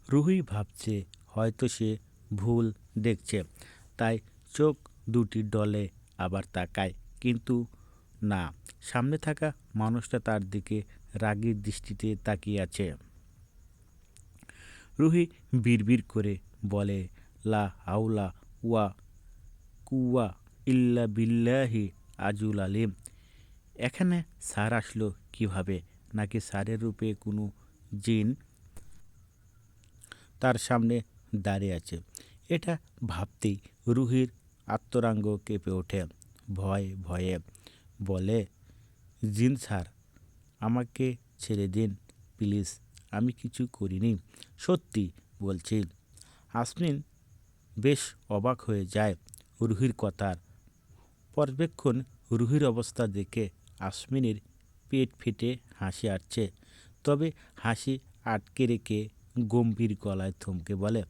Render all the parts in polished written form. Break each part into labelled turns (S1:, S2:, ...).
S1: রুহি ভাবছে হয়তো সে ভুল দেখছে, তাই চোখ দুটি ডলে আবার তাকায়, কিন্তু না, সামনে থাকা মানুষটা তার দিকে রাগী দৃষ্টিতে তাকিয়ে আছে। রুহি বিড়বিড় করে বলে, লা হাওলা ওয়া কুওয়া ইল্লা বিল্লাহি আজুল আলিম। এখানে স্যার আসলো কিভাবে? নাকি স্যারের রূপে কোনো জিন তার সামনে দাঁড়িয়ে আছে? এটা ভাবতেই রুহির আত্মরাঙ্গ কেঁপে ওঠে। ভয়ে ভয়ে বলে, জিন স্যার, আমাকে ছেড়ে দিন প্লিজ, আমি কিছু করিনি, সত্যি বলছি। আসমিন বেশ অবাক হয়ে যায় রুহির কথার। পর্যবেক্ষণ রুহির অবস্থা দেখে আসমিনের পেট ফেটে হাসি আসছে, তবে হাসি আটকে রেখে গম্ভীর গলায় থমকে বলে,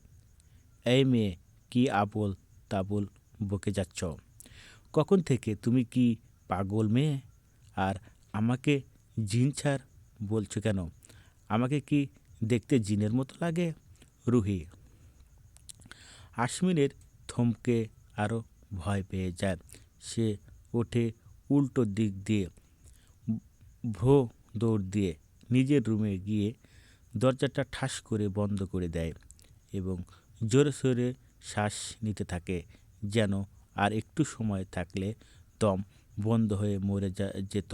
S1: এই মেয়ে, কি আবোল তাবোল বকে যাচ্ছ? কখন থেকে? তুমি কি পাগল মেয়ে? আর আমাকে জিন ছাড় বলছো কেন? আমাকে কি দেখতে জিনের মতো লাগে? রুহি আসমিনের থমকে আরও ভয় পেয়ে যায়। সে ওঠে, উল্টো দিক দিয়ে ভ্রো দৌড় দিয়ে নিজের রুমে গিয়ে দরজাটা ঠাস করে বন্ধ করে দেয় এবং জোরে সোরে শ্বাস নিতে থাকে, যেন আর একটু সময় থাকলে দম বন্ধ হয়ে মরে যেত।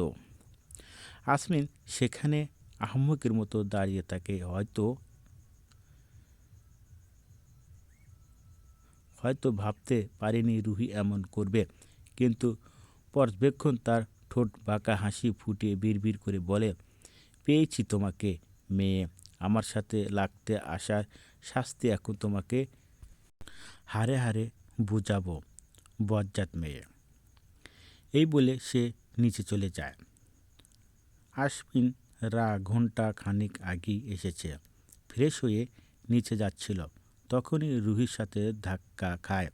S1: আসমিন সেখানে আহম্মকের মতো দাঁড়িয়ে থাকে। হয়তো ভাবতে পারেনি রুহি এমন করবে, কিন্তু পর্যবেক্ষণ তার ঠোঁট বাঁকা হাসি ফুটিয়ে বিড়বিড় করে বলে, পেয়েছি তোমাকে মেয়ে, আমার সাথে লাগতে আসার শাস্তি এখন তোমাকে হাড়ে হাড়ে বুঝাবো, বজ্জাত মেয়ে। এই বলে সে নিচে চলে যায়। আসমিন ঘন্টা খানিক আগেই এসেছে। ফ্রেশ হয়ে নিচে যাচ্ছিল, তখনই রুহির সাথে ধাক্কা খায়।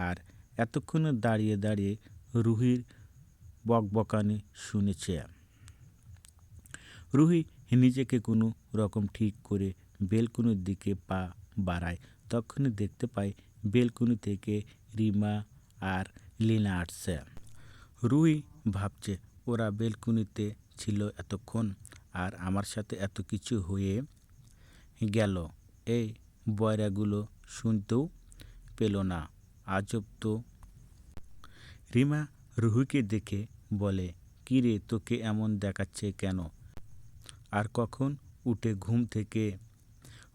S1: আর এতক্ষণে দাঁড়িয়ে দাঁড়িয়ে রুহির বকবকানি শুনেছে। রুহি নিজেকে কোনো রকম ঠিক করে বেলকুনির দিকে পা বাড়ায়। তখনই দেখতে পায় বেলকুনি থেকে রিমা আর লীনা আসছে। রুহি ভাবছে, ওরা বেলকুনিতে ছিল এতক্ষণ, আর আমার সাথে এত কিছু হয়ে গেল, এই বয়রাগুলো শুনতেও পেল না। আজব তো। রিমা রুহিকে দেখে বলে, কী রে, তোকে এমন দেখাচ্ছে কেন? আর কখন উঠে ঘুম থেকে?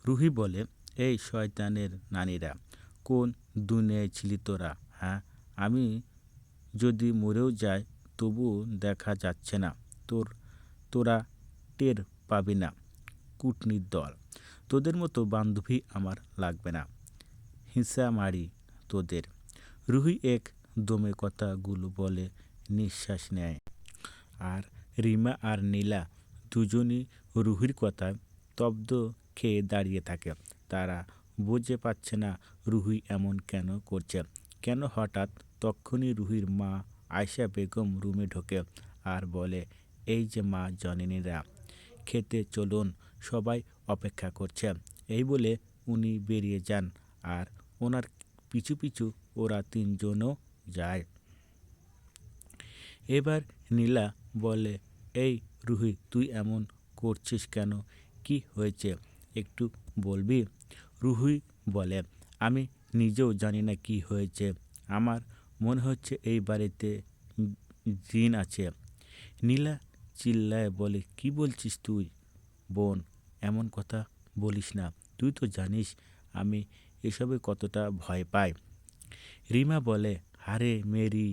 S1: রুহি বলে, এই শয়তানের নানিরা, কোন দুনিয়ায় ছিলি তোরা? হ্যাঁ, আমি যদি মরেও যাই তবুও দেখা যাচ্ছে না, তোরা টের পাবি না। কুটনির দল, তোদের মতো বান্ধবী আমার লাগবে না, হিংসা মারি তোদের। রুহি এক দমে কথাগুলো বলে নিঃশ্বাস নেয়। আর রিমা আর নীলা দুজনই রুহির কথায় স্তব্ধ খেয়ে দাঁড়িয়ে থাকে। তারা বুঝে পাচ্ছে না রুহি এমন কেন করছে, কেন হঠাৎ। তক্ষুনি রুহির মা আয়শা বেগম রুমে ঢোকে আর বলে, এই যে মা জননীরা, খেতে চলুন, সবাই অপেক্ষা করছে। এই বলে উনি বেরিয়ে যান, আর ওনার পিছু পিছু ওরা তিনজনও যায়। এবার নীলা বলে, এই রুহি, তুই এমন করছিস কেন? কি হয়েছে একটু বলবি? রুহি বলে, আমি নিজেও জানি না কি হয়েছে, আমার মনে হচ্ছে এই বাড়িতে জিন আছে। নীলা চিল্লায় বলে, কি বলছিস তুই? বোন, এমন কথা বলিস না, তুই তো জানিস আমি এসবে কতটা ভয় পাই। রিমা বলে, আরে মেরি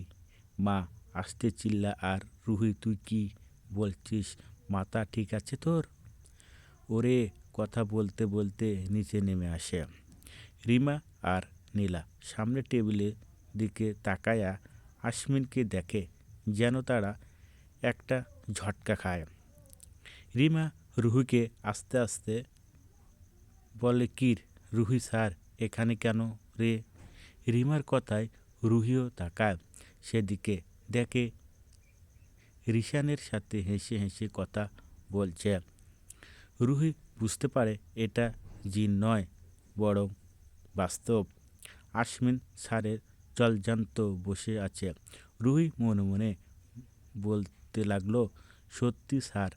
S1: মা, আস্তে চিল্লা। আর রুহি, তুই কি বলছিস? মাথা ঠিক আছে তোর? ওরে কথা বলতে বলতে নিচে নেমে আসে। রিমা আর নীলা সামনে টেবিলের দিকে তাকায়া আসমিনকে দেখে, যেন তারা একটা ঝটকা খায়। রিমা রুহিকে আস্তে আস্তে বলে, কি রুহি স্যার এখানে কেন রে? রিমার কথায় রুহিও তাকায় সেদিকে, দেখে রিশানের সাথে হেসে হেসে কথা বলছে। রুহি বুঝতে পারে এটা জিন নয়, বড় বাস্তব। আসমিন স্যারের জলজান্ত বসে আছে। রুহি মনে মনে বলতে লাগলো, সত্যি স্যার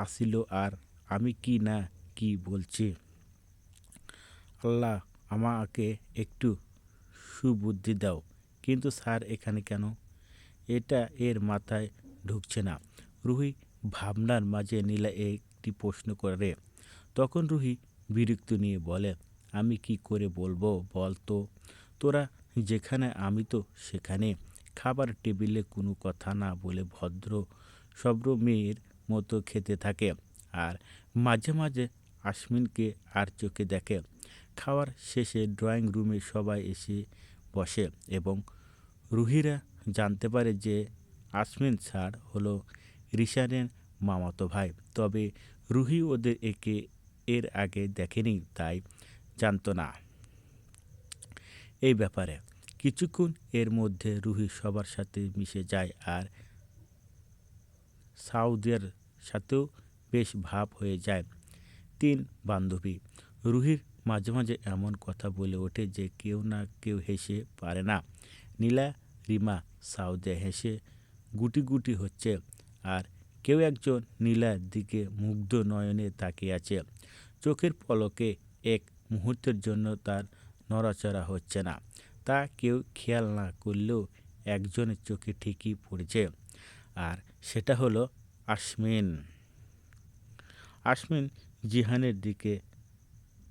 S1: আসিল আর আমি কি না কি বলছি। আল্লাহ আমাকে একটু সুবুদ্ধি দাও। কিন্তু স্যার এখানে কেন? এটা এর মাথায় ঢুকছে না। রুহি ভাবনার মাঝে নীলা একটি প্রশ্ন করে। তখন রুহি বিরক্ত নিয়ে বলে, আমি কি করে বলবো বল তো? তোরা যেখানে আমি তো সেখানে। খাবার টেবিলে কোনো কথা না বলে ভদ্র সভ্র মেয়ের মতো খেতে থাকে। আর মাঝে মাঝে আসমিনকে আর চোখে দেখে। খাওয়ার শেষে ড্রয়িং রুমে সবাই এসে বসে এবং রুহিরা জানতে পারে যে আসমিন স্যার হলো রিশানের মামাতো ভাই। তবে রুহি ওদের এর আগে দেখেনি, তাই জানতো না এই ব্যাপারে। কিছুক্ষণ এর মধ্যে রুহি সবার সাথে মিশে যায় আর সাউদের সাথেও বেশ ভাব হয়ে যায়। 3 বান্ধবী। রুহির মাঝে মাঝে এমন কথা বলে ওঠে যে কেউ না কেউ হেসে পারে না। নীলা, রিমা, সাউদে হেসে গুটি গুটি হচ্ছে আর কেউ একজন নীলার দিকে মুগ্ধ নয়নে তাকিয়ে আছে। চোখের পলকে এক মুহূর্তের জন্য তার নড়াচড়া হচ্ছে না। তা কেউ খেয়াল না করলেও একজনের চোখে ঠিকই পড়েছে, আর সেটা হলো আসমিন। আসমিন জিহানের দিকে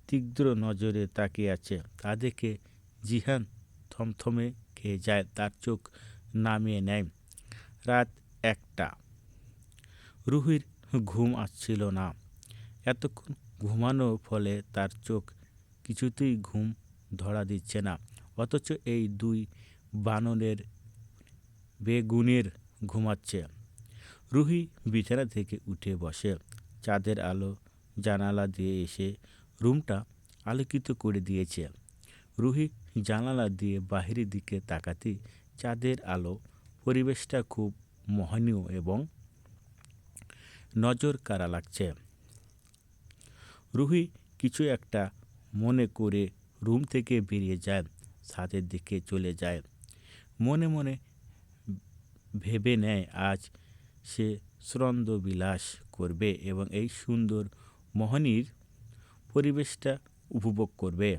S1: তীক্ষ্ণ নজরে তাকিয়ে আছে। তা দেখে জিহান থমথমে খেয়ে যায়, তার চোখ নামিয়ে নেয়। রাত 1টা। রুহির ঘুম আসছিল না। এতক্ষণ ঘুমানোর ফলে তার চোখ কিছুতেই ঘুম ধরা দিচ্ছে না। অথচ এই 2 বানরের বেগুনের ঘুমাচ্ছে। রুহি বিছানা থেকে উঠে বসে। চাঁদের আলো জানালা দিয়ে এসে রুমটা আলোকিত করে দিয়েছে। রুহি জানালা দিয়ে বাহিরের দিকে তাকাতেই চাঁদের আলো পরিবেশটা খুব মোহনীয় এবং নজর কাড়া লাগছে। রুহি কিছু একটা মনে করে রুম থেকে বেরিয়ে যায়, ছাদের দিকে চলে যায়। মনে মনে ভেবে নেয় আজ সে ছন্দবিলাস করবে এবং এই সুন্দর মোহনীর পরিবেশটা উপভোগ করবে।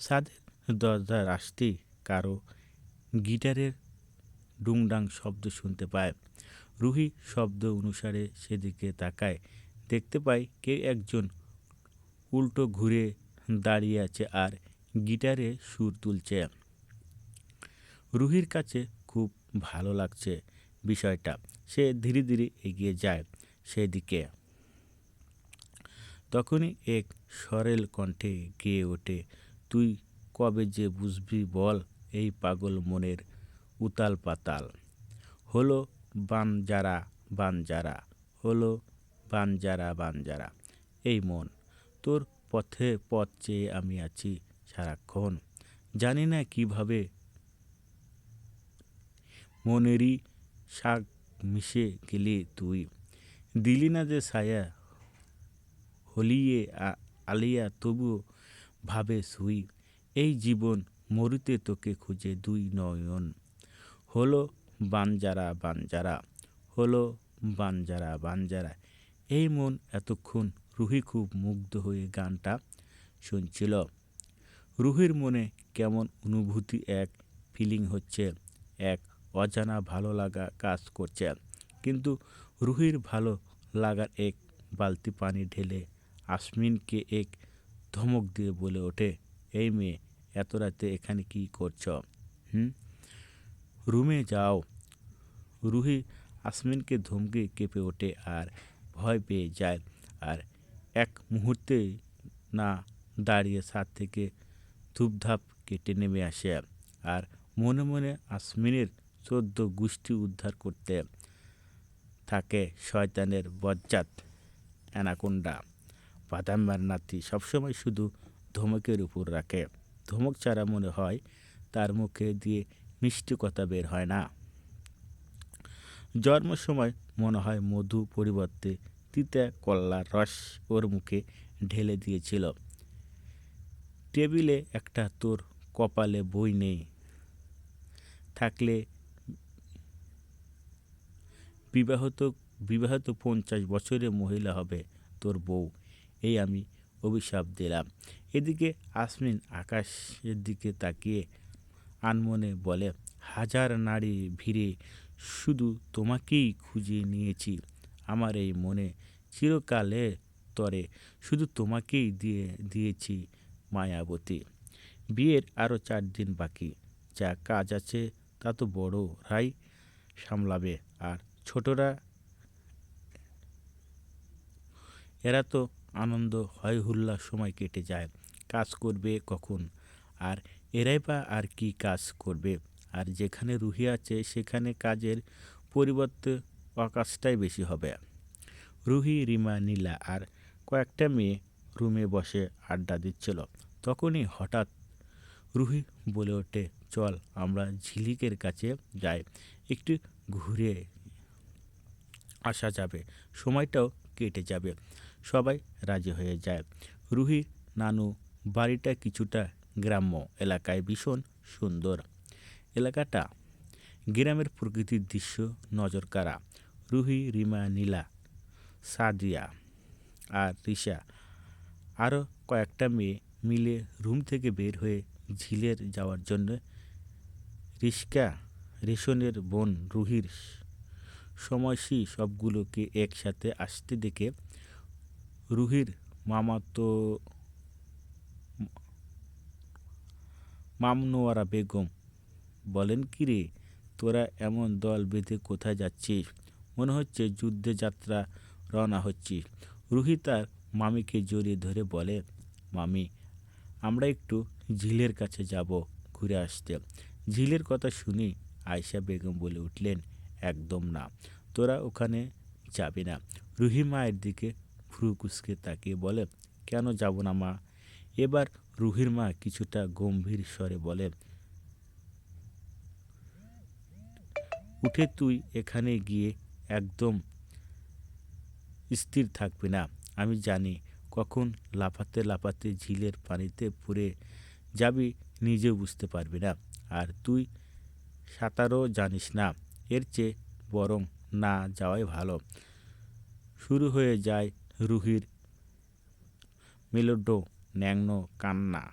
S1: ছাদের দরজার আসতেই কারো গিটারের ডুংডাং শব্দ শুনতে পায়। রুহি শব্দ অনুসারে সেদিকে তাকায়। দেখতে পায় কেউ একজন উল্টো ঘুরে দাঁড়িয়ে আছে আর গিটারে সুর তুলছে। রুহির কাছে খুব ভালো লাগছে বিষয়টা। সে ধীরে ধীরে এগিয়ে যায় সেদিকে। তখনই এক সরেল কণ্ঠে গেয়ে ওঠে, তুই কবে যে বুঝবি বল এই পাগল মনের উতাল পাতাল। হলো বানজারা বানজারা, হলো বানজারা বানজারা। এই মন তোর পথে পথ চেয়ে আমি আছি সারাক্ষণ। জানি না কিভাবে মনেরই শাক মিশে গেলি তুই। দিলি না যে ছায়া হলিয়ে আলিয়া তবুও ভাবে সুই। এই জীবন মরুতে তোকে খুঁজে 2 নয়ন। হলো বানজারা বানজারা, হলো বানজারা বানজারা। এই মন এতক্ষণ রুহি খুব মুগ্ধ হয়ে গানটা শুনছিল। রুহির মনে কেমন অনুভূতি, এক ফিলিং হচ্ছে, এক অজানা ভালো লাগা কাজ করছে। কিন্তু রুহির ভালো লাগার এক বালতি পানি ঢেলে আসমিনকে এক ধমক দিয়ে বলে ওঠে, এই মেয়ে এত রাতে এখানে কি করছ? রুমে যাও। রুহি আসমিনকে ধমকে কেঁপে ওঠে আর ভয় পেয়ে যায়। আর এক মুহূর্তে না দাঁড়িয়ে ছাদ থেকে ধূপধাপ কেটে নেমে আসে আর মনে মনে আসমিনের 14 গোষ্ঠী উদ্ধার করতে থাকে। শয়তানের বজ্জাত অ্যানাকোন্ডা বাদামের নাতি সবসময় শুধু ধমকের উপর রাখে। ধমক ছাড়া মনে হয় তার মুখে দিয়ে মিষ্টি কথা বের হয় না। জন্মের সময় মনে হয় মধু পরিবর্তে তিতা কল্লার রস ওর মুখে ঢেলে দিয়েছিল। টেবিলে একটা তোর কপালে বই নেই থাকলে বিবাহত বিবাহিত 50 বছরের মহিলা হবে তোর বউ, এই আমি অভিশাপ দিলাম। এদিকে আসমিন আকাশের দিকে তাকিয়ে আনমনে বলে, হাজার নারী ভিড়ে শুধু তোমাকেই খুঁজে নিয়েছি আমার এই মনে চিরকালে তরে, শুধু তোমাকেই দিয়েছি মায়াবতী। বিয়ের আরও 4 দিন বাকি, যা কাজ আছে তা তো বড়রাই সামলাবে, আর ছোটরা এরা তো আনন্দ হয় হুল্লার সময় কেটে যায়, কাজ করবে কখন? আর এরাই বা আর কি কাজ করবে? আর যেখানে রুহি আছে সেখানে কাজের পরিবর্তে অকাজটাই বেশি হবে। রুহি, রিমা, নীলা আর কয়েকটা মেয়ে রুমে বসে আড্ডা দিচ্ছিল। তখনই হঠাৎ রুহি বলে ওঠে, চল আমরা ঝিলিকের কাছে যাই, একটু ঘুরে আসা যাবে, সময়টাও কেটে যাবে। সবাই রাজি হয়ে যায়। রুহির নানু বাড়িটা কিছুটা গ্রাম্য এলাকায়, ভীষণ সুন্দর এলাকাটা। গ্রামের প্রকৃতির দৃশ্য নজর কাড়া। রুহি, রিমা, নীলা, সাদিয়া আর রিশা আরও কয়েকটা মেয়ে মিলে রুম থেকে বের হয়ে ঝিলের যাওয়ার জন্য রেশনের বোন রুহির সময়সী সবগুলোকে একসাথে আসতে দেখে রুহির মামনোয়ারা বেগম বলেন, কি রে তোরা এমন দল বেঁধে কোথায় যাচ্ছিস? মনে হচ্ছে যুদ্ধে যাত্রা রওনা হচ্ছিস। রুহি তার মামিকে জড়িয়ে ধরে বলে, মামি আমরা একটু ঝিলের কাছে যাব ঘুরে আসতে। ঝিলের কথা শুনি আয়েশা বেগম বলে উঠলেন, একদম না, তোরা ওখানে যাবি না। রুহি মায়ের দিকে ভ্রু কুঁচকে তাকিয়ে বলে, কেন যাব না মা? এবার রুহির মা কিছুটা গম্ভীর স্বরে বলে, উঠে তুই এখানে গিয়ে একদম স্থির থাকবি না। আমি জানি কখন লাফাতে লাফাতে ঝিলের পানিতে পড়ে যাবি নিজেও বুঝতে পারবি না। আর তুই সাঁতারও জানিস না, এর চেয়ে বরং না যাওয়াই ভালো। শুরু হয়ে যায় রুহির মেলোডো ন্যাংনো কান্না।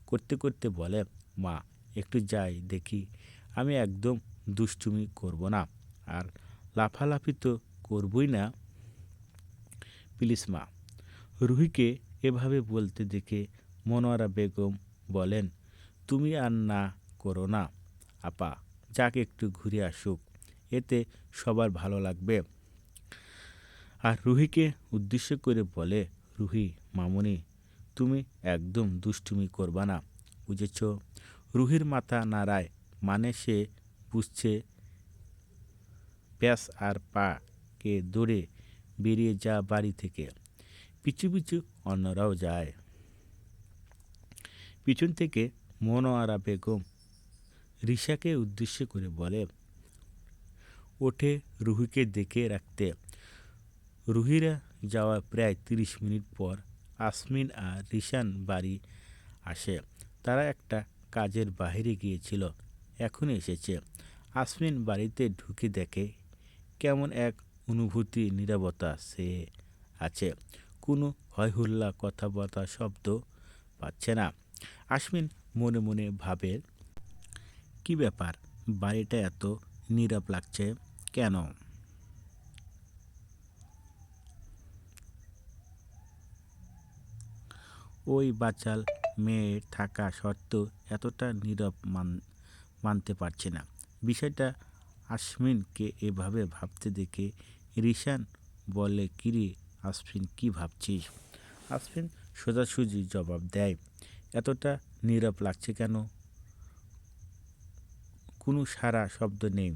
S1: করতে করতে বলে, মা একটু যাই দেখি, আমি একদম দুষ্টুমি করব না, আর লাফালাফি তো করবই না, প্লিজ মা। রুহিকে এভাবে বলতে দেখে মনোয়ারা বেগম বলেন, তুমি আর না করো না আপা, যাকে একটু ঘুরে আসুক, এতে সবার ভালো লাগবে। আর রুহিকে উদ্দেশ্য করে বলে, রুহি মামুনি তুমি একদম দুষ্টুমি করবা না, বুঝেছ? রুহির মাথা নাড়ায়, মানে সে বুঝছে। প্যাস আর পা কে দৌড়ে বেরিয়ে যা বাড়ি থেকে। পিছু পিছু অন্যরাও যায়। পিছন থেকে মনোয়ারা বেগম রিশাকে উদ্দেশ্য করে বলে, ওঠে রুহিকে দেখে রাখতে। রুহিরা যাওয়া প্রায় 30 মিনিট পর আসমিন আর রিশান বাড়ি আসে। তারা একটা কাজের বাইরে গিয়েছিল, এখন এসেছে। আসমিন বাড়িতে ঢুকে দেখে কেমন এক অনুভূতি, নীরবতা সে আছে, কোনো হইহুল্লা কথাবার্তা শব্দ পাচ্ছে না। আসমিন মনে মনে ভাবে, কি ব্যাপার, বাড়িটা এত নীরব লাগছে কেন? ওই বাচাল মেয়ে থাকা সত্ত্বেও এতটা নীরব মানতে পারছে না। বিষয়টা আসমিনকে এভাবে ভাবতে দেখে রিশান বলে, কিরে আসমিন কি ভাবছিস? আসমিন সোজাসুজি জবাব দেয়, এতটা নীরব লাগছে কেন? কোনো সারা শব্দ নেই।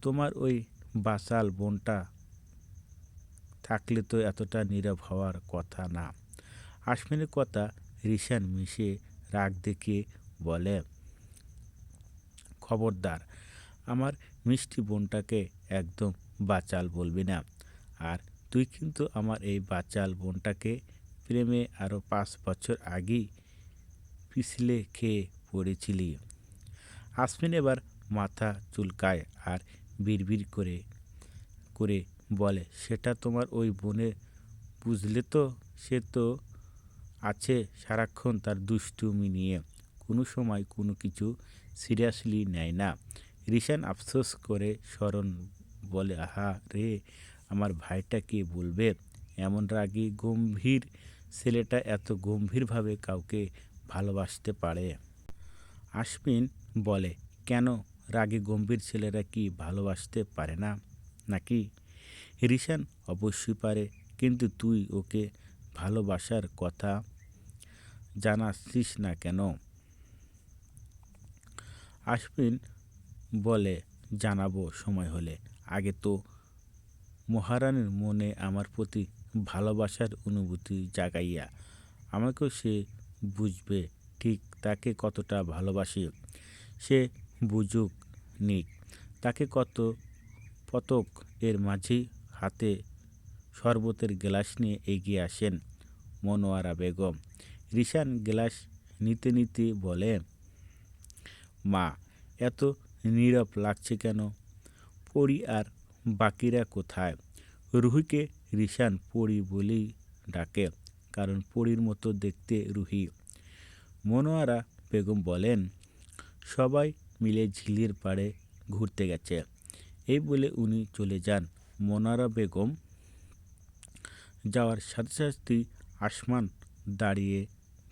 S1: তোমার ওই বাচাল বোনটা থাকলে তো এতটা নীরব হওয়ার কথা না। আসমিনের কথা রিশান মিশে রাগ দেখিয়ে বলে, খবরদার আমার মিষ্টি বোনটাকে একদম বাচাল বলবি না। আর তুই কিন্তু আমার এই বাচাল বোনটাকে প্রেমে আরও 5 বছর আগেই পিছলে খেয়ে পড়েছিলি। আসমিন এবার মাথা চুলকায় আর বিড়বিড় করে করে বলে, সেটা তোমার ওই বোনের বুঝলে তো, সে তো আছে সারাক্ষণ তার দুষ্টুমি নিয়ে, কোনো সময় কোনো কিছু সিরিয়াসলি নেয় না। রিশান আফসোস করে স্মরণ বলে, আহা রে, আমার ভাইটা কি বলবে? এমন রাগী গম্ভীর ছেলেটা এত গম্ভীরভাবে কাউকে ভালোবাসতে পারে? আসমিন বলে, কেন, রাগী গম্ভীর ছেলেরা কি ভালোবাসতে পারে না নাকি? রিশান অবশ্যই পারে, কিন্তু তুই ওকে ভালোবাসার কথা জানাচ্ছিস না কেন? আসমিন বলে, জানাবো সময় হলে। আগে তো মহারানীর মনে আমার প্রতি ভালোবাসার অনুভূতি জাগাইয়া আমাকেও সে বুঝবে ঠিক তাকে কতটা ভালোবাসি। সে বুঝুক নিক। তাকে কত পতক এর মাঝেই হাতে শরবতের গ্লাস নিয়ে এগিয়ে আসেন মনোয়ারা বেগম। রিশান গ্লাস নিতে নিতে বলে, মা, এত নীরব লাগছে কেন? পরি আর বাকিরা কোথায়? রুহিকে রিশান পরি বলেই ডাকে, কারণ পরির মতো দেখতে রুহি। মনোয়ারা বেগম বলেন, সবাই মিলে ঝিলের পাড়ে ঘুরতে গেছে। এই বলে উনি চলে যান। মনোয়ারা বেগম যাওয়ার সাথে সাথেই আসমান দাঁড়িয়ে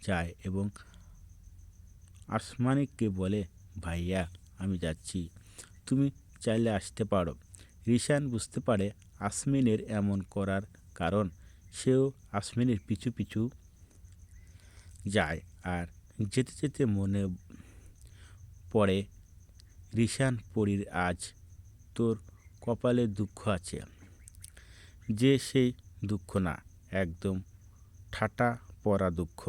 S1: যায় এবং আসমানিককে বলে, ভাইয়া, আমি যাচ্ছি, তুমি চাইলে আসতে পারো। রিশান বুঝতে পারে আসমিনের এমন করার কারণ। সেও আসমিনের পিছু পিছু যায়। আর যেতে যেতে মনে পড়ে, রিশান পরির, আজ তোর কপালে দুঃখ আছে, যে সেই দুঃখ না, একদম ঠাটা পড়া দুঃখ।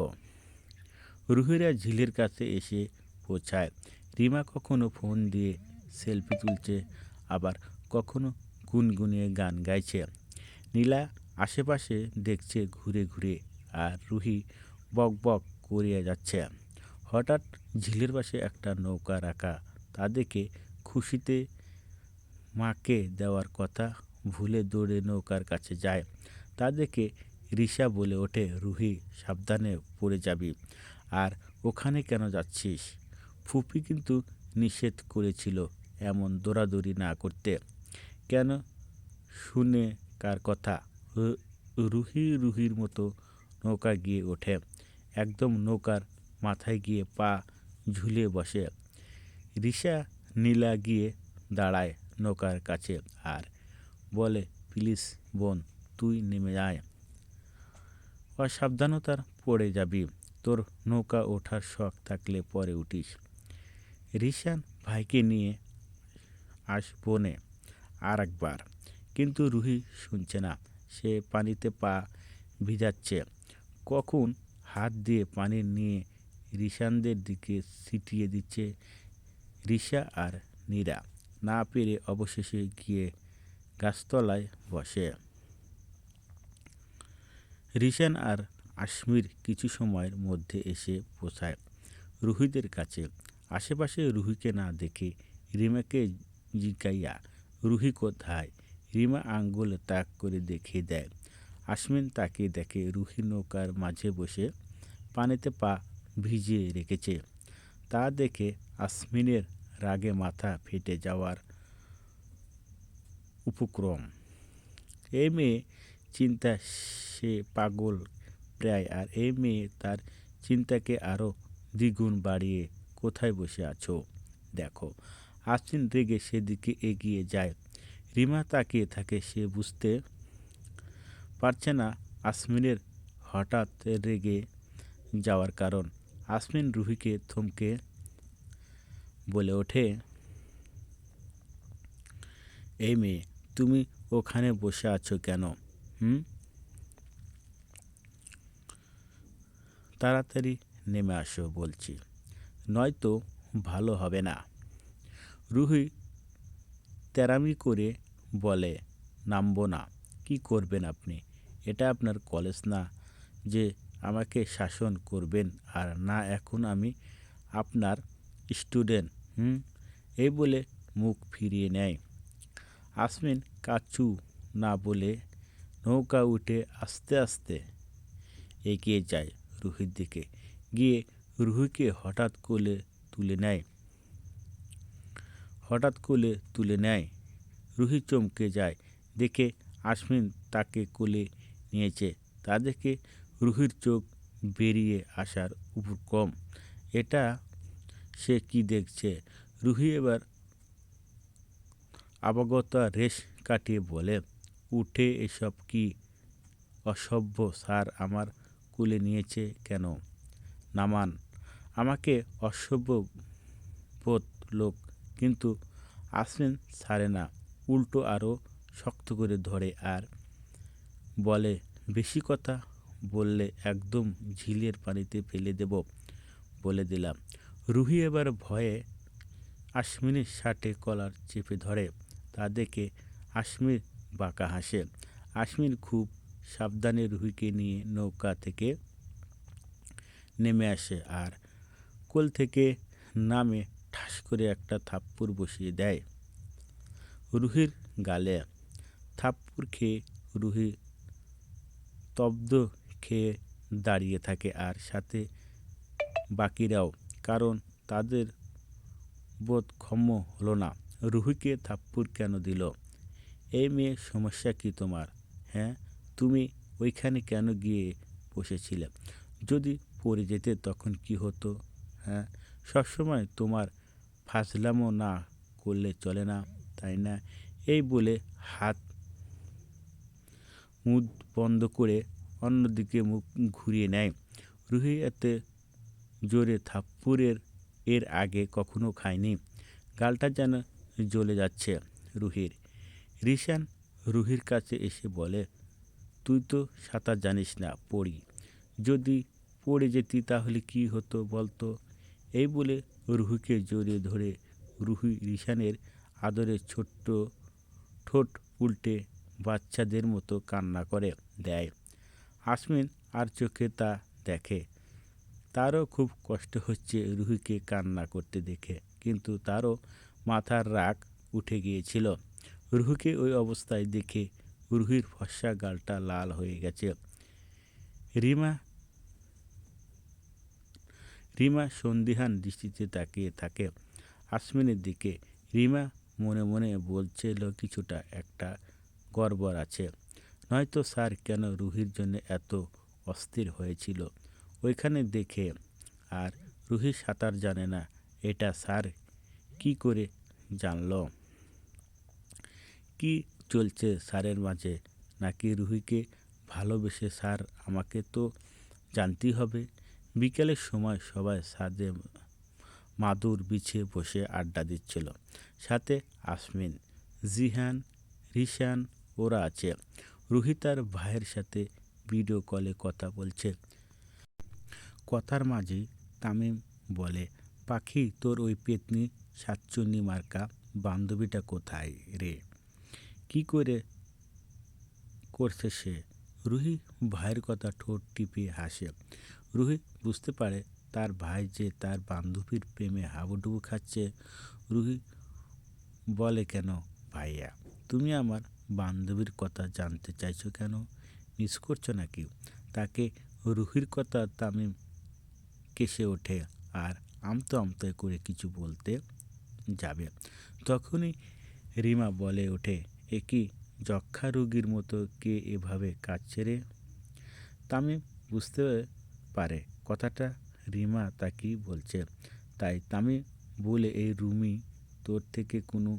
S1: রুহিরা ঝিলের কাছে এসে পৌঁছায়। রিমা কখনো ফোন দিয়ে সেলফি তুলছে, আবার কখনো গুনগুনিয়ে গান গাইছে। নীলা আশেপাশে দেখছে ঘুরে ঘুরে, আর রুহি বক বক করিয়া যাচ্ছে। হঠাৎ ঝিলের পাশে একটা নৌকা রাখা, তা দেখে খুশিতে মাকে দেওয়ার কথা ভুলে দৌড়ে নৌকার কাছে যায়। তা দেখে রিশা বলে ওঠে, রুহি, সাবধানে পড়ে যাবি। আর ওখানে কেন যাচ্ছিস? ফুপি কিন্তু নিষেধ করেছিল এমন দৌড়াদৌড়ি না করতে। কেন শুনে কার কথা? রুহির মতো নৌকা গিয়ে ওঠে, একদম নৌকার মাথায় গিয়ে পা ঝুলিয়ে বসে। রিশা নীলা গিয়ে দাঁড়ায় নৌকার কাছে আর বলে, প্লিজ বোন, তুই নেমে আয়, অসাবধানতার পড়ে যাবি। তোর নৌকা ওঠার শখ থাকলে পরে উঠিস। রিশান ভাইকে নিয়ে আসবো নে আর একবার, কিন্তু রুহি শুনছে না। সে পানিতে পা ভিজাচ্ছে। কখন হাত দিয়ে পানি নিয়ে রিশানদের দিকে ছিটিয়ে দিচ্ছে রিশা আর নীরা। না পেরে অবশেষে গিয়ে গাছতলায় বসে। রিশান আর আসমির কিছু সময়ের মধ্যে এসে পৌঁছায় রুহিদের কাছে। আশেপাশে রুহিকে না দেখে রিমাকে জিজ্ঞাইয়া, রুহি কোথায়? রিমা আঙ্গুলে তাক করে দেখিয়ে দেয়। আসমিন তাকে দেখে রুহি নৌকার মাঝে বসে পানিতে পা ভিজিয়ে রেখেছে। তা দেখে আসমিনের রাগে মাথা ফেটে যাওয়ার উপক্রম। এই মেয়ে চিন্তা সে পাগল প্রায়, আর এই মেয়ে তার চিন্তাকে আরও দ্বিগুণ বাড়িয়ে, কোথায় বসে আছো দেখো। আসমিন রেগে সেদিকে এগিয়ে যায়। রিমা তাকিয়ে থাকে। সে বুঝতে পারছে না আসমিনের হঠাৎ রেগে যাওয়ার কারণ। আসমিন রুহিকে থমকে বলে ওঠে, এই মেয়ে, তুমি ওখানে বসে আছো কেন? তাড়াতাড়ি নেমে আসো বলছি, নয়তো ভালো হবে না। রুহি তেরামি করে বলে, নামবো না। কি করবেন আপনি? এটা আপনার কলেজ না যে আমাকে শাসন করবেন, আর না এখন আমি আপনার স্টুডেন্ট। এই বলে মুখ ফিরিয়ে নেয়। আসমিন কাচু না বলে নৌকা উঠে আস্তে আস্তে এগিয়ে যায় রুহির দিকে। গিয়ে রুহিকে হঠাৎ কোলে তুলে নেয়। রুহি চমকে যায়, দেখে আসমিন তাকে কোলে নিয়েছে। তা দেখে রুহির চোখ বেরিয়ে আসার উপক্রম। এটা সে কি দেখছে? রুহি এবার অবগতা রেশ কাটিয়ে বলে, উঠে এসব কি অসভ্য স্যার, আমার কোলে নিয়েছে কেন? নামান আমাকে। অসভ্য বোধ লোক। কিন্তু আসমিন ছাড়ে না, উল্টো আরও শক্ত করে ধরে আর বলে, বেশি কথা বললে একদম ঝিলের পানিতে ফেলে দেব বলে দিলাম। রুহি এবার ভয়ে আসমিনের শার্টে কলার চেপে ধরে। তা দেখে আসমির বাঁকা হাসে। আসমির খুব সাবধানে রুহিকে নিয়ে নৌকা থেকে নেমে আসে আর কোল থেকে নামে ঠাস করে একটা থাপ্পড় বসিয়ে দেয় রুহির গালে। থাপ্পড় খেয়ে রুহি স্তব্ধ খেয়ে দাঁড়িয়ে থাকে, আর সাথে বাকিরাও, কারণ তাদের বোধগম্য হলো না রুহিকে থাপ্পড় কেন দিল। এই মেয়ে, সমস্যা কি তোমার? হ্যাঁ, তুমি ওইখানে কেন গিয়ে বসেছিলে? যদি পড়ে যেতে তখন কি হতো? হ্যাঁ, সবসময় তোমার ফাজলামো না করলে চলে না, তাই না? এই বলে হাত মুখ বন্ধ করে অন্যদিকে মুখ ঘুরিয়ে নেয়। রুহি এতে জোরে থাপ্পড়ের এর আগে কখনো খায়নি। গালটা যেন জ্বলে যাচ্ছে রুহির। রিশান রুহির কাছে এসে বলে, তুই তো সাঁতার জানিস না, পড়ি। যদি পড়ে যেতি তাহলে কি হতো বলতো? এই বলে রুহিকে জড়িয়ে ধরে রুহি রিশানের আদরে ছোট্ট ঠোঁট উল্টে বাচ্চাদের মতো কান্না করে দেয়। আসমিন আর চোখে তা দেখে। তারও খুব কষ্ট হচ্ছে রুহিকে কান্না করতে দেখে, কিন্তু তারও মাথার রাগ উঠে গিয়েছিল। রুহিকে ওই অবস্থায় দেখে রুহির ফর্সা গালটা লাল হয়ে গেছে। রিমা সন্দিহান দৃষ্টিতে তাকিয়ে থাকে আসমিনের দিকে। রিমা মনে মনে বলছিল কিছুটা একটা গড়বড় আছে, নয়তো স্যার কেন রুহির জন্য এত অস্থির হয়েছিল ওইখানে দেখে। আর রুহি সাঁতার জানে না, এটা স্যার কি করে জানল? কি চলছে স্যারের মাঝে? নাকি রুহিকে ভালোবেসে? স্যার, আমাকে তো জানতেই হবে। বিকেলের সময় সবাই ছাদে মাদুর বিছিয়ে বসে আড্ডা দিচ্ছিল। সাথে আসমিন, জিহান, রিশান ওরা আছে। রুহি তার ভাইয়ের সাথে ভিডিও কলে কথা বলছে। কথার মাঝেই তামিম বলে, পাখি, তোর ওই পেতনি সাতচুন্নি মার্কা বান্ধবীটা কোথায় রে? কি করে করছে সে? রুহি ভাইয়ের কথা ঠোঁট টিপে হাসে। রুহি বুঝতে পারে তার ভাই যে তার বান্ধবীর প্রেমে হাবুডুবু খাচ্ছে। রুহি বলে, কেন ভাইয়া, তুমি আমার বান্ধবীর কথা জানতে চাইছো কেন? মিস করছো নাকি তাকে? রুহির কথা তামিম কেসে ওঠে আর আমতো আমতো করে কিছু বলতে যাবে, তখনই রিমা বলে ওঠে, এ কি যক্ষ্মা রোগীর মতো কে এভাবে কাঁদছে রে? তামিম বুঝতে পারে কথাটা রিমা তাকেই বলছে, তাই তামিম বলে, এই রুমি তোর থেকে কোনো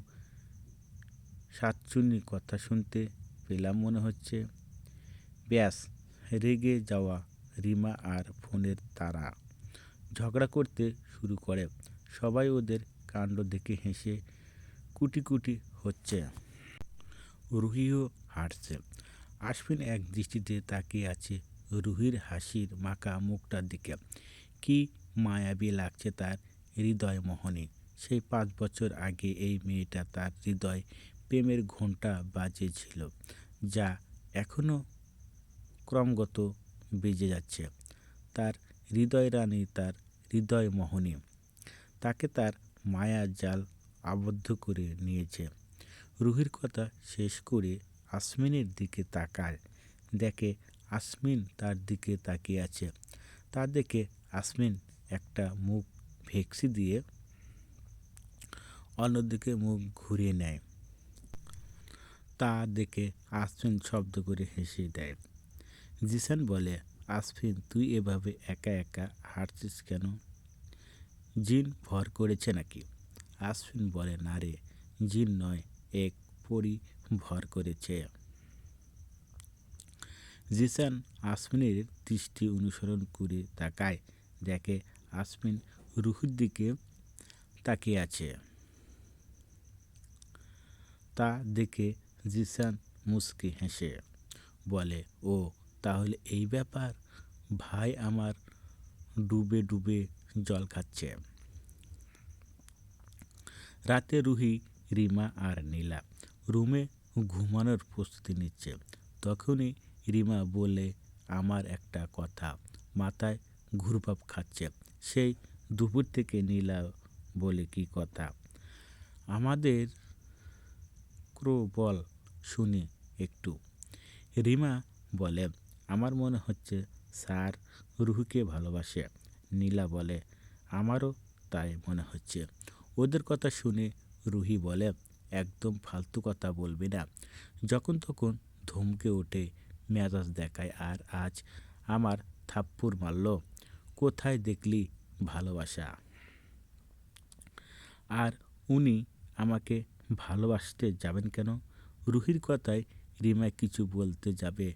S1: সাতচুন্নি কথা শুনতে পেলাম মনে হচ্ছে। ব্যাস, রেগে যাওয়া রিমা আর ফোনের তারা ঝগড়া করতে শুরু করে। সবাই ওদের কাণ্ড দেখে হেসে কুটি কুটি হচ্ছে। রুহিও হাসছে। আশফিন এক দৃষ্টিতে তাকিয়ে আছে রুহির হাসির মাখা মুখটার দিকে। কি মায়াবী লাগছে তার হৃদয় মোহনে। সেই 5 বছর আগে এই মেয়েটা তার হৃদয় প্রেমের ঘণ্টা বাজিয়েছিল, যা এখনও ক্রমাগত বেজে যাচ্ছে। তার হৃদয় রানী, তার হৃদয় মোহিনী, তাকে তার মায়ার জাল আবদ্ধ করে নিয়েছে। রুহির কথা শেষ করে আসমিনের দিকে তাকায়, দেখে আসমিন তার দিকে তাকিয়ে আছে। তা দেখে আসমিন একটা মুখ ভেকসি দিয়ে অন্যদিকে মুখ ঘুরিয়ে নেয়। তা দেখে আসমিন শব্দ করে হেসে দেয়। জিসান বলে, আসমিন, তুই এভাবে একা একা হাঁটছিস কেন? জিন ভর করেছে নাকি? আসমিন বলে, না রে, জিন নয়, এক পরী ভর করেছে। জিসান আসমিনের দৃষ্টি অনুসরণ করে তাকায়, দেখে আসমিন রুহির দিকে তাকিয়ে আছে। তা দেখে জিসান মুচকি হেসে বলে, ও তাহলে এই ব্যাপার। ভাই আমার ডুবে ডুবে জল খাচ্ছে। রাতে রুহি, রিমা আর নীলা রুমে ঘুমানোর প্রস্তুতি নিচ্ছে। তখনই রিমা বলে, আমার একটা কথা মাথায় ঘুরপাক খাচ্ছে। সেই দুপুর থেকে নীলা বলে, কি কথা? আমাদের ক্রো বল শুনি একটু। রিমা বলে, আমার মনে হচ্ছে স্যার রুহিকে ভালোবাসে। নীলা বলে, আমারও তাই মনে হচ্ছে। ওদের কথা শুনে রুহি বলে, একদম ফালতু কথা বলবি না। যখন তখন ধমকে ওঠে, মেজাজ দেখায়, আর আজ আমার থাপ্পড় মারল। কোথায় দেখলি ভালোবাসা? আর উনি আমাকে ভালোবাসতে যাবেন কেন? রুহির কথায় রিমা কিছু বলতে যাবে,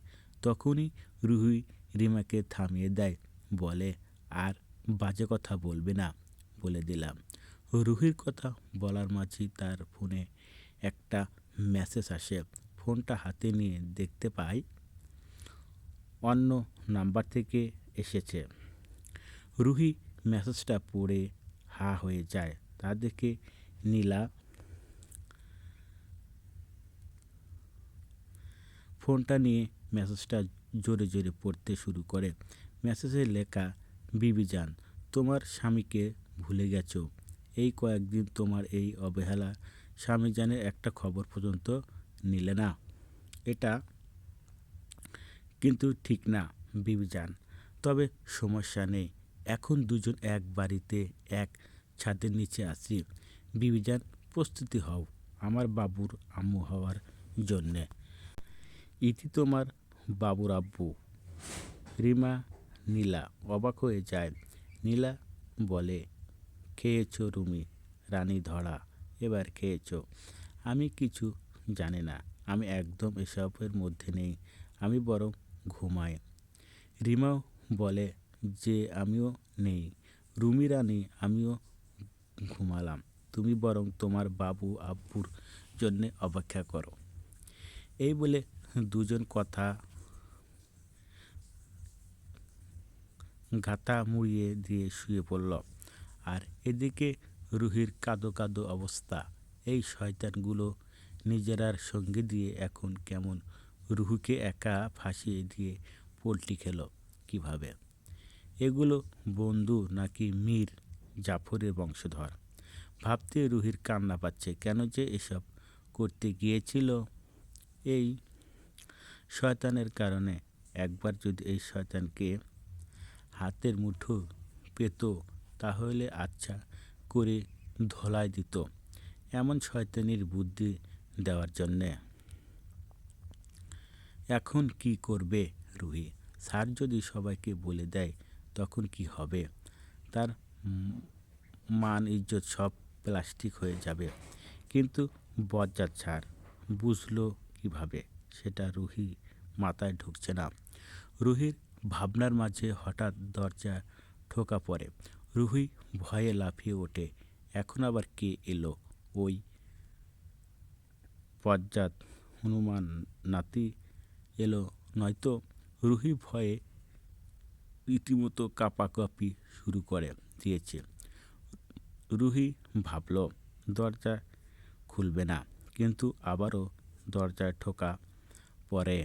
S1: তখনই রুহি রিমাকে থামিয়ে দেয়, বলে, আর বাজে কথা বলবে না, বলে দিলাম। রুহির কথা বলার মাঝেই তার ফোনে একটা মেসেজ আসে। ফোনটা হাতে নিয়ে দেখতে পায় অন্য নাম্বার থেকে এসেছে। রুহি মেসেজটা পড়ে হা হয়ে যায়। তা দেখে নীলা ফোনটা নিয়ে মেসেজটা জোরে জোরে পড়তে শুরু করে। মেসেজে লেখা, বিবিজান, তোমার স্বামীকে ভুলে গেছো। এই কয়েকদিন তোমার এই অবহেলা, স্বামীজানের একটা খবর পর্যন্ত নিলে না। এটা কিন্তু ঠিক না বিবিজান। তবে সমস্যা নেই, এখন দুজন এক বাড়িতে এক ছাদের নিচে আছি। বিবিজান, প্রস্তুতি হও আমার বাবুর আম্মু হওয়ার জন্যে। ইতি তোমার বাবুর আব্বু। রিমা, নীলা অবাক হয়ে যায়। নীলা বলে, খেয়েছো রুমি রানী ধরা, এবার খেয়েছো। আমি কিছু জানি না, আমি একদম এসবের মধ্যে নেই, আমি বরং ঘুমাই। রিমাও বলে যে আমিও নেই। রুমি রানী, আমিও ঘুমালাম, তুমি বরং তোমার বাবু আব্বুর জন্যে অপেক্ষা করো। এই বলে দুজন কথা গাথা মুড়িয়ে দিয়ে শুয়ে পড়ল। আর এদিকে রুহির কাঁদো কাঁদো অবস্থা। এই শয়তানগুলো নিজেরার সঙ্গে দিয়ে এখন কেমন রুহুকে একা ফাঁসিয়ে দিয়ে পোল্ট্রি খেলো কিভাবে? এগুলো বন্ধু নাকি মীর জাফরের বংশধর? ভাবতে রুহির কান্না পাচ্ছে। কেন যে এসব করতে গিয়েছিল এই শয়তানের কারণে। একবার যদি এই শয়তানকে হাতের মুঠো পেত, তাহলে আচ্ছা করে ধোলাই দিত। এমন শয়তানির বুদ্ধি দেওয়ার জন্যে। এখন কি করবে রুহি? স্যার যদি সবাইকে বলে দেয় তখন কি হবে? তার মান ইজ্জত সব প্লাস্টিক হয়ে যাবে। কিন্তু বজ্জাত স্যার বুঝলো কিভাবে, সেটা রুহি মাথায় ঢুকছে না। রুহির ভাবনার মাঝে হঠাৎ দরজা ঠোকা পড়ে। রুহি ভয়ে লাফিয়ে ওঠে। এখন আবার কে এলো? ওই বজ্জাত হনুমান নাতি এলো নয়তো? রুহি ভয়ে রীতিমতো কাঁপাকাঁপি শুরু করে দিয়েছে। রুহি ভাবল দরজা খুলবে না, কিন্তু আবারও দরজায় ঠোকা পড়ে।